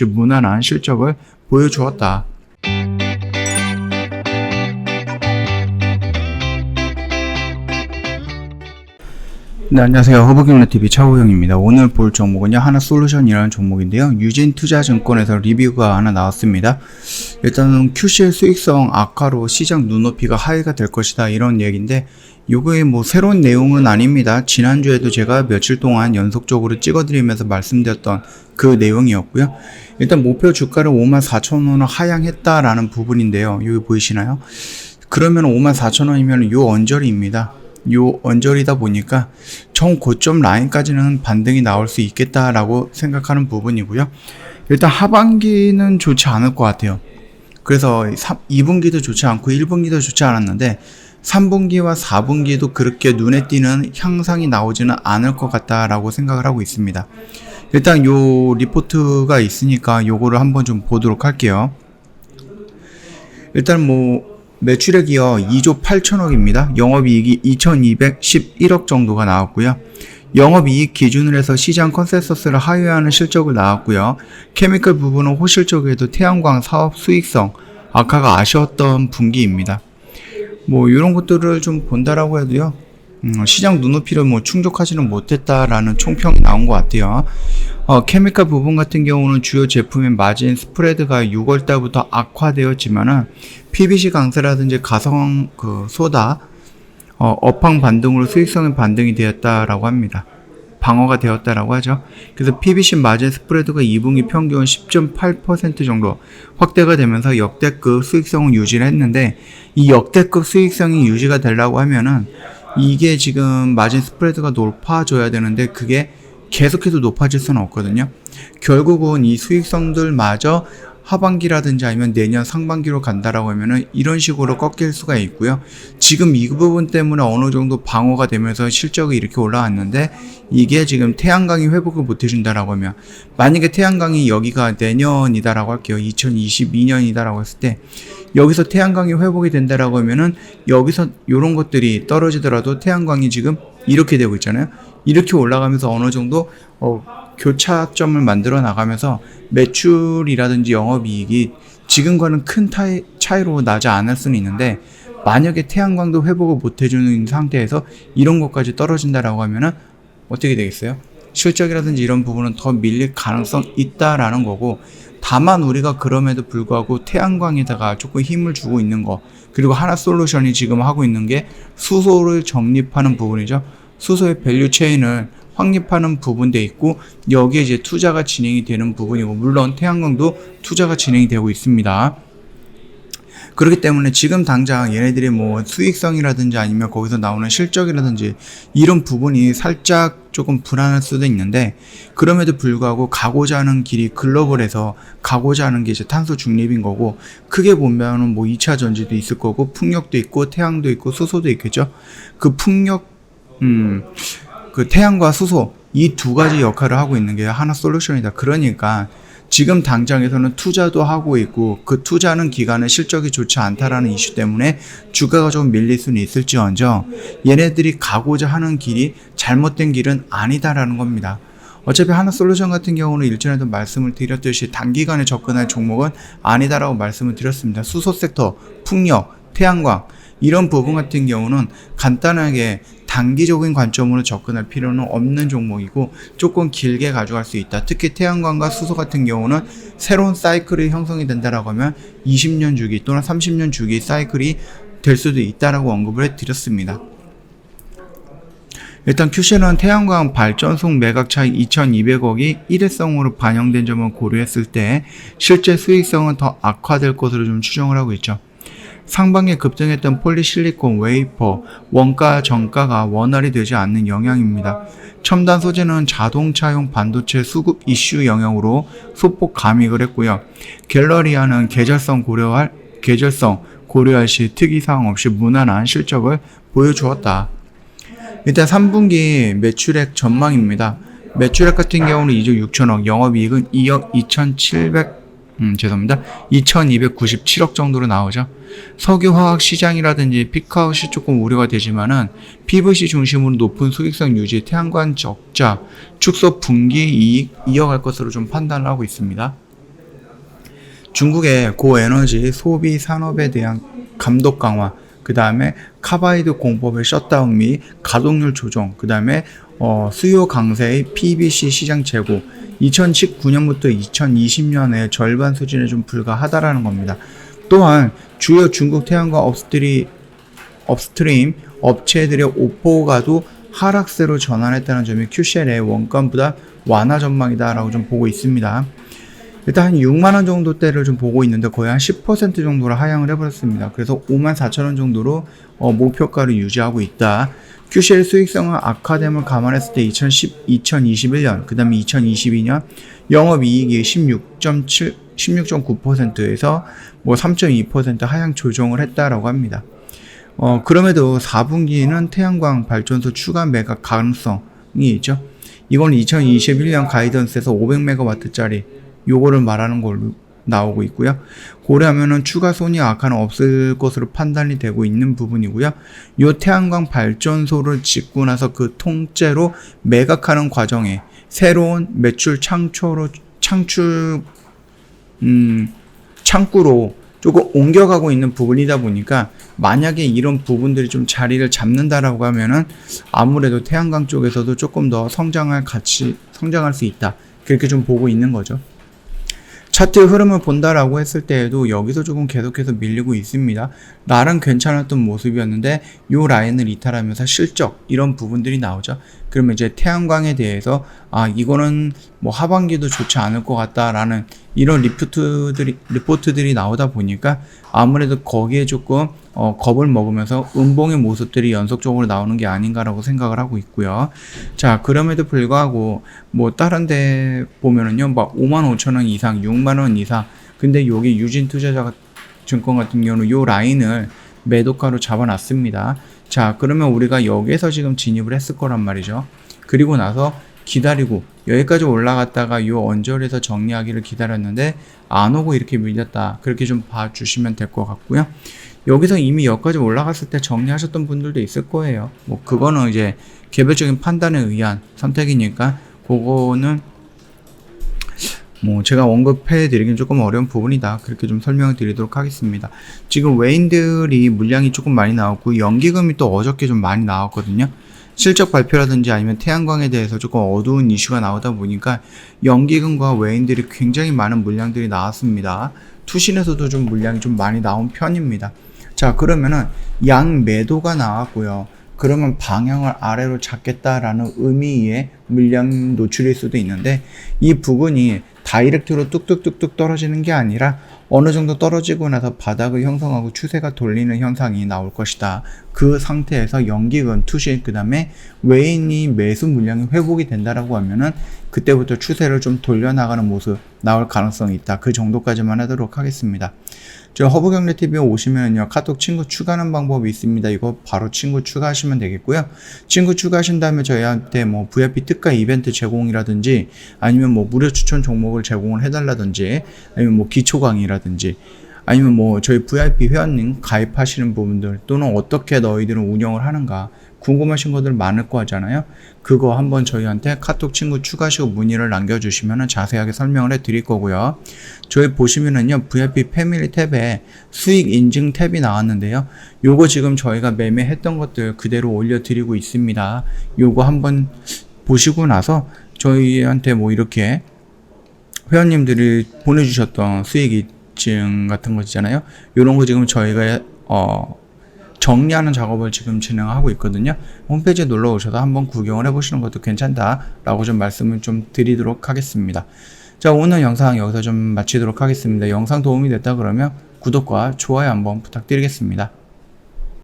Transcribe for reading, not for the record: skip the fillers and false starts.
무난한 실적을 보여주었다. 네, 안녕하세요. 허브경제TV 차우형입니다. 오늘 볼 종목은요, 하나솔루션이라는 종목인데요. 유진투자증권에서 리뷰가 하나 나왔습니다. 일단은 QCL 수익성 악화로 시장 눈높이가 하이가 될 것이다, 이런 얘기인데, 요거에 뭐 새로운 내용은 아닙니다. 지난주에도 제가 며칠 동안 연속적으로 찍어드리면서 말씀드렸던 그 내용이었고요. 일단 목표 주가를 54,000원을 하향했다라는 부분인데요. 여기 보이시나요? 그러면 54,000원이면 요 언저리입니다. 요 언저리다 보니까 정 고점 라인까지는 반등이 나올 수 있겠다라고 생각하는 부분이고요. 일단 하반기는 좋지 않을 것 같아요. 그래서 2분기도 좋지 않고 1분기도 좋지 않았는데 3분기와 4분기도 그렇게 눈에 띄는 향상이 나오지는 않을 것 같다라고 생각을 하고 있습니다. 일단 요 리포트가 있으니까 요거를 한번 좀 보도록 할게요. 일단 매출액이요 2조 8천억입니다. 영업이익이 2211억 정도가 나왔고요. 영업이익 기준으로 해서 시장 컨센서스를 하회하는 실적을 나왔고요. 케미컬 부분은 호실적에도 태양광 사업 수익성 악화가 아쉬웠던 분기입니다. 이런 것들을 좀 본다라고 해도요, 시장 눈높이를 충족하지는 못했다라는 총평이 나온 것 같아요. 케미컬 부분 같은 경우는 주요 제품의 마진 스프레드가 6월달부터 악화되었지만은 PVC 강세라든지 가성 소다, 업황 반등으로 수익성의 반등이 되었다라고 합니다. 방어가 되었다라고 하죠. 그래서 PVC 마진 스프레드가 2분기 평균 10.8% 정도 확대가 되면서 역대급 수익성을 유지를 했는데, 이 역대급 수익성이 유지가 되려고 하면은 이게 지금 마진 스프레드가 높아져야 되는데 그게 계속해서 높아질 수는 없거든요. 결국은 이 수익성들마저 하반기라든지 아니면 내년 상반기로 간다라고 하면은 이런 식으로 꺾일 수가 있고요. 지금 이 부분 때문에 어느 정도 방어가 되면서 실적이 이렇게 올라왔는데, 이게 지금 태양광이 회복을 못 해준다라고 하면, 만약에 태양광이 여기가 내년이다라고 할게요. 2022년이다라고 했을 때 여기서 태양광이 회복이 된다라고 하면은 여기서 이런 것들이 떨어지더라도 태양광이 지금 이렇게 되고 있잖아요. 이렇게 올라가면서 어느 정도 교차점을 만들어 나가면서 매출이라든지 영업이익이 지금과는 큰 차이로 나지 않을 수는 있는데, 만약에 태양광도 회복을 못 해주는 상태에서 이런 것까지 떨어진다라고 하면은 어떻게 되겠어요? 실적이라든지 이런 부분은 더 밀릴 가능성이 있다라는 거고, 다만 우리가 그럼에도 불구하고 태양광에다가 조금 힘을 주고 있는 거, 그리고 하나솔루션이 지금 하고 있는 게 수소를 적립하는 부분이죠. 수소의 밸류 체인을 확립하는 부분도 있고, 여기에 이제 투자가 진행이 되는 부분이고, 물론 태양광도 투자가 진행이 되고 있습니다. 그렇기 때문에 지금 당장 얘네들이 수익성이라든지 아니면 거기서 나오는 실적이라든지 이런 부분이 살짝 조금 불안할 수도 있는데, 그럼에도 불구하고 가고자 하는 길이 글로벌에서 가고자 하는 게 이제 탄소 중립인 거고, 크게 보면은 2차 전지도 있을 거고, 풍력도 있고, 태양도 있고, 수소도 있겠죠. 그 풍력, 그 태양과 수소, 이 두 가지 역할을 하고 있는 게 하나솔루션이다. 그러니까 지금 당장에서는 투자도 하고 있고, 그 투자하는 기간에 실적이 좋지 않다라는 이슈 때문에 주가가 좀 밀릴 수는 있을지언정 얘네들이 가고자 하는 길이 잘못된 길은 아니다라는 겁니다. 어차피 하나솔루션 같은 경우는 일전에도 말씀을 드렸듯이 단기간에 접근할 종목은 아니다라고 말씀을 드렸습니다. 수소 섹터, 풍력, 태양광 이런 부분 같은 경우는 간단하게 단기적인 관점으로 접근할 필요는 없는 종목이고, 조금 길게 가져갈 수 있다. 특히 태양광과 수소 같은 경우는 새로운 사이클이 형성이 된다라고 하면 20년 주기 또는 30년 주기 사이클이 될 수도 있다라고 언급을 해드렸습니다. 일단 QCL은 태양광 발전소 매각 차익 2,200억이 일회성으로 반영된 점을 고려했을 때 실제 수익성은 더 악화될 것으로 좀 추정을 하고 있죠. 상반기에 급등했던 폴리실리콘 웨이퍼 원가 정가가 원활히 되지 않는 영향입니다. 첨단 소재는 자동차용 반도체 수급 이슈 영향으로 소폭 감익을 했고요. 갤러리아는 계절성 고려할 시 특이사항 없이 무난한 실적을 보여주었다. 일단 3분기 매출액 전망입니다. 매출액 같은 경우는 2조 6천억, 영업이익은 2억 2297억 정도로 나오죠. 석유화학 시장이라든지 피크아웃이 조금 우려가 되지만은 PVC 중심으로 높은 수익성 유지, 태양광 적자, 축소 분기 이익 이어갈 것으로 좀 판단을 하고 있습니다. 중국의 고에너지 소비 산업에 대한 감독 강화, 그 다음에 카바이드 공법의 셧다운 및 가동률 조정, 그 다음에 수요 강세의 PVC 시장 재고, 2019년부터 2020년에 절반 수준에 좀 불과하다라는 겁니다. 또한 주요 중국 태양광 업스트림 업체들의 오퍼가도 하락세로 전환했다는 점이 QCL의 원가보다 완화 전망이다라고 좀 보고 있습니다. 일단 한 6만원 정도대를 좀 보고 있는데 거의 한 10% 정도로 하향을 해버렸습니다. 그래서 54,000원 정도로 목표가를 유지하고 있다. QCL 수익성은 악화됨을 감안했을 때 2021년, 그 다음에 2022년 영업이익이 16.9%에서 3.2% 하향 조정을 했다라고 합니다. 그럼에도 4분기는 태양광 발전소 추가 매각 가능성이 있죠. 이건 2021년 가이던스에서 500MW짜리 요거를 말하는 걸로 나오고 있고요. 고려하면은 추가 손익 악화는 없을 것으로 판단이 되고 있는 부분이고요. 요 태양광 발전소를 짓고 나서 그 통째로 매각하는 과정에 새로운 매출 창구로 조금 옮겨가고 있는 부분이다 보니까 만약에 이런 부분들이 좀 자리를 잡는다라고 하면은 아무래도 태양광 쪽에서도 조금 더 성장할 수 있다. 그렇게 좀 보고 있는 거죠. 차트 흐름을 본다라고 했을 때에도 여기서 조금 계속해서 밀리고 있습니다. 나름 괜찮았던 모습이었는데 요 라인을 이탈하면서 실적 이런 부분들이 나오죠. 그러면 이제 태양광에 대해서 이거는 하반기도 좋지 않을 것 같다라는 이런 리포트들이 나오다 보니까 아무래도 거기에 조금 겁을 먹으면서 음봉의 모습들이 연속적으로 나오는 게 아닌가라고 생각을 하고 있고요. 자, 그럼에도 불구하고 다른 데 보면은요, 55,000원 이상, 6만원 이상. 근데 여기 유진투자자 증권 같은 경우는 요 라인을 매도가로 잡아놨습니다. 자, 그러면 우리가 여기에서 지금 진입을 했을 거란 말이죠. 그리고 나서 기다리고 여기까지 올라갔다가 요 언저리에서 정리하기를 기다렸는데 안 오고 이렇게 밀렸다. 그렇게 좀 봐주시면 될 것 같고요. 여기서 이미 여기까지 올라갔을 때 정리하셨던 분들도 있을 거예요. 그거는 이제 개별적인 판단에 의한 선택이니까 그거는 제가 언급해 드리긴 조금 어려운 부분이다. 그렇게 좀 설명을 드리도록 하겠습니다. 지금 외인들이 물량이 조금 많이 나왔고 연기금이 또 어저께 좀 많이 나왔거든요. 실적 발표라든지 아니면 태양광에 대해서 조금 어두운 이슈가 나오다 보니까 연기금과 외인들이 굉장히 많은 물량들이 나왔습니다. 투신에서도 좀 물량이 좀 많이 나온 편입니다. 자, 그러면은 양 매도가 나왔고요. 그러면 방향을 아래로 잡겠다라는 의미의 물량 노출일 수도 있는데 이 부분이 다이렉트로 뚝뚝뚝뚝 떨어지는 게 아니라 어느 정도 떨어지고 나서 바닥을 형성하고 추세가 돌리는 현상이 나올 것이다. 그 상태에서 연기금, 투신, 그 다음에 외인이 매수 물량이 회복이 된다라고 하면은 그때부터 추세를 좀 돌려나가는 모습 나올 가능성이 있다. 그 정도까지만 하도록 하겠습니다. 저 허브경제TV에 오시면요, 카톡 친구 추가하는 방법이 있습니다. 이거 바로 친구 추가하시면 되겠고요. 친구 추가하신 다음에 저희한테 VIP 특가 이벤트 제공이라든지 아니면 무료 추천 종목을 제공을 해달라든지 아니면 기초 강의라든지 아니면 저희 VIP 회원님 가입하시는 부분들 또는 어떻게 너희들은 운영을 하는가 궁금하신 것들 많을 거 같잖아요. 그거 한번 저희한테 카톡 친구 추가하시고 문의를 남겨주시면 자세하게 설명을 해드릴 거고요. 저희 보시면은요, VIP 패밀리 탭에 수익 인증 탭이 나왔는데요. 요거 지금 저희가 매매했던 것들 그대로 올려드리고 있습니다. 요거 한번 보시고 나서 저희한테 이렇게 회원님들이 보내주셨던 수익 인증 같은 거 있잖아요. 요런 거 지금 저희가 정리하는 작업을 지금 진행하고 있거든요. 홈페이지에 놀러 오셔서 한번 구경을 해보시는 것도 괜찮다라고 좀 말씀을 좀 드리도록 하겠습니다. 자, 오늘 영상 여기서 좀 마치도록 하겠습니다. 영상 도움이 됐다 그러면 구독과 좋아요 한번 부탁드리겠습니다.